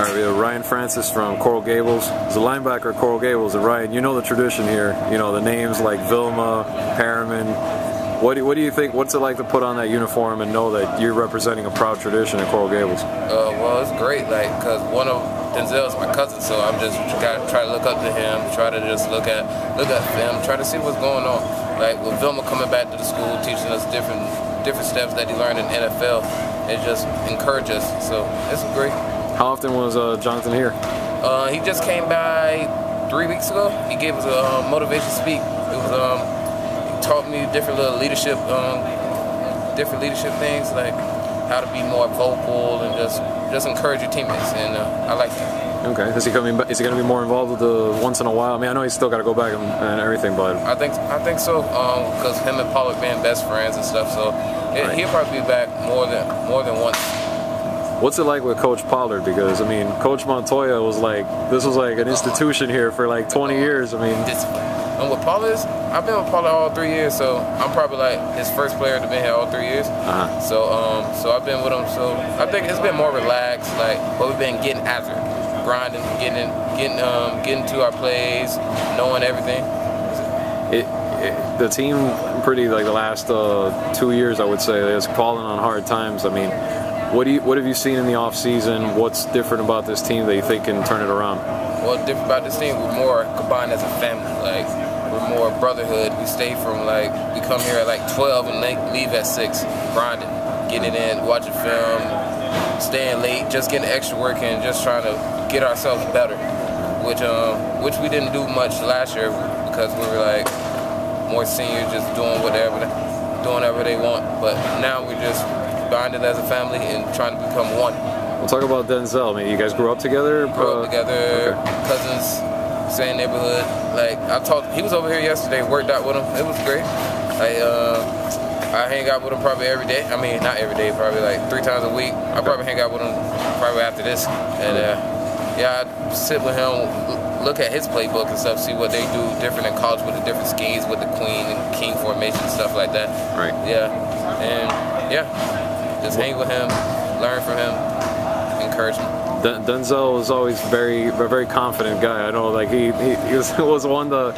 All right, we have Ryan Francis from Coral Gables. He's a linebacker at Coral Gables. And Ryan, you know the tradition here. You know the names like Vilma, Harriman. What do you think? What's it like to put on that uniform and know that you're representing a proud tradition at Coral Gables? Well, it's great, like, because one of Denzel's my cousin, so I'm just gotta try to look up to him, try to just look at him, try to see what's going on. Like with Vilma coming back to the school, teaching us different steps that he learned in NFL, it just encourages us. So it's great. How often was Jonathan here? He just came by 3 weeks ago. He gave us a motivation speak. It was he taught me different little leadership things, like how to be more vocal and just encourage your teammates, and I like that. Okay. Is he going to be more involved with the once in a while? I mean, I know he's still got to go back and everything, but I think so, because him and Pollard being best friends and stuff. So right. He'll probably be back more than once. What's it like with Coach Pollard? Because I mean, Coach Montoya was like, this was like an institution here for like 20 years. I mean, and with Pollard, I've been with Pollard all 3 years, so I'm probably like his first player to be here all 3 years. So I've been with him. So I think it's been more relaxed, like, but we've been getting after it, grinding, getting to our plays, knowing everything. The team, pretty like the last 2 years, I would say, is falling on hard times. I mean, what have you seen in the off season? What's different about this team that you think can turn it around? Well, different about this team, we're more combined as a family. Like, we're more brotherhood. We stay from we come here at like 12 and leave at 6, grinding, getting it in, watching film, staying late, just getting extra work in, just trying to get ourselves better. Which we didn't do much last year because we were like more seniors, just doing whatever they want. But now we're just bonded as a family and trying to become one. We'll talk about Denzel. I mean, you guys grew up together? Grew up together, okay. Cousins, same neighborhood. Like, he was over here yesterday, worked out with him. It was great. I hang out with him probably every day. I mean, not every day, probably like 3 times a week. I probably hang out with him probably after this. And yeah, I sit with him, look at his playbook and stuff, see what they do different in college with the different schemes with the queen and king formation, stuff like that. Right. Yeah. And yeah, just hang with him, learn from him, encourage him. Denzel was always a very confident guy. I know, like he was one to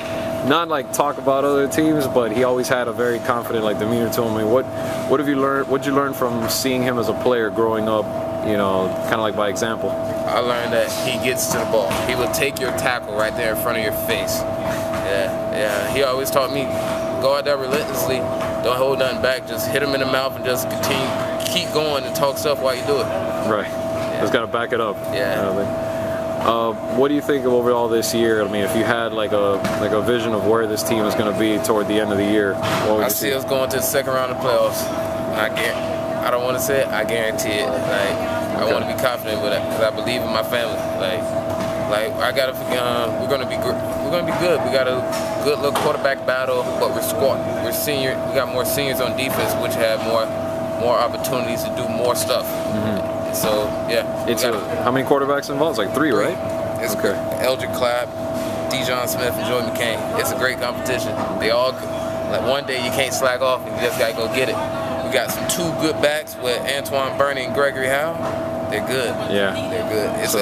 not like talk about other teams, but he always had a very confident like demeanor to him. I mean, what have you learned? What did you learn from seeing him as a player growing up? You know, kind of like by example. I learned that he gets to the ball. He will take your tackle right there in front of your face. Yeah. He always taught me, go out there relentlessly, don't hold nothing back, just hit him in the mouth and just keep going and talk stuff while you do it. Right. Yeah. Just gotta back it up. Yeah. What do you think of overall this year? I mean, if you had like a vision of where this team is going to be toward the end of the year, what would you see? I see us going to the second round of playoffs. I don't want to say it. I guarantee it. Like, I want to be confident with it because I believe in my family. Like I gotta. We're gonna be good. We got a good little quarterback battle, but we're squad. We're senior. We got more seniors on defense, which have more opportunities to do more stuff. So yeah. How many quarterbacks involved? It's like 3, right? It's okay. Eldrick Clapp, Dijon Smith, and Joey McCain. It's a great competition. They all, like, one day you can't slack off and you just gotta go get it. We got some 2 good backs with Antoine Burney and Gregory Howe. They're good. Yeah. They're good. It's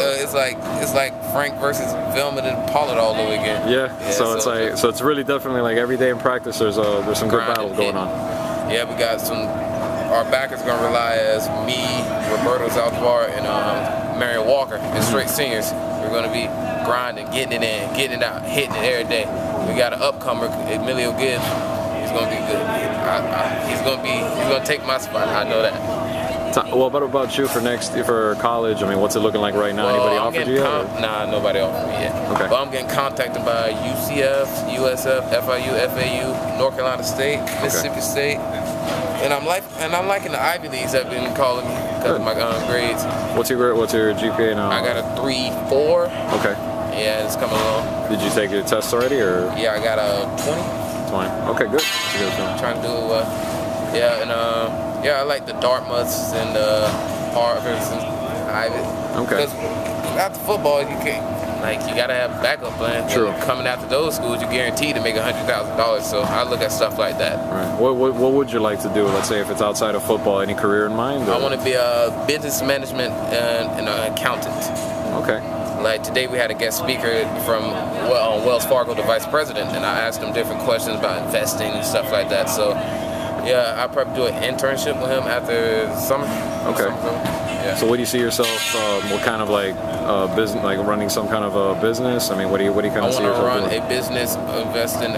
like Frank versus Vilma and Pollard all over again. Yeah. So it's really definitely like every day in practice there's some good battles going on. Yeah, we got some. Our backers are gonna rely as me, Roberto Zaldivar, and Marion Walker, and straight seniors. We're gonna be grinding, getting it in, getting it out, hitting it every day. We got an upcomer, Emilio Gibbs. He's gonna be good. He's gonna take my spot. I know that. Well, what about you for college? I mean, what's it looking like right now? Well, anybody offered you yet? Nah, nobody offered me yet. Okay. But I'm getting contacted by UCF, USF, FIU, FAU, North Carolina State, Mississippi State, and I'm liking the Ivy Leagues that have been calling me because of my grades. What's your GPA now? I got a 3.4. Okay. Yeah, it's coming along. Did you take your tests already, or? Yeah, I got a 20. 20. Okay, good. I'm trying to do well. Yeah, and I like the Dartmouths and the Harvards and Ivy. Okay. Because after football, you can't, like, you gotta have a backup plan. True. And coming after those schools, you're guaranteed to make $100,000. So I look at stuff like that. Right. What would you like to do? Let's say if it's outside of football, any career in mind? Or? I want to be a business management and an accountant. Okay. Like today we had a guest speaker from Wells Fargo, the vice president, and I asked him different questions about investing and stuff like that. So yeah, I'll probably do an internship with him after summer. Okay. Yeah. So what do you see yourself, what kind of like business, like running some kind of a business? I mean, what do you kind of see yourself doing? I want to run a business, invest in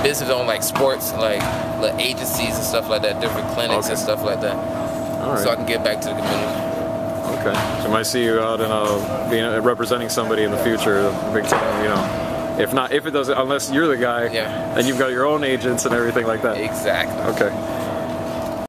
business on like sports, like agencies and stuff like that, different clinics and stuff like that. All right. So I can get back to the community. Okay. So I might see you out in being representing somebody in the future, big time, you know. If not, if it doesn't, unless you're the guy, and you've got your own agents and everything like that. Exactly. Okay.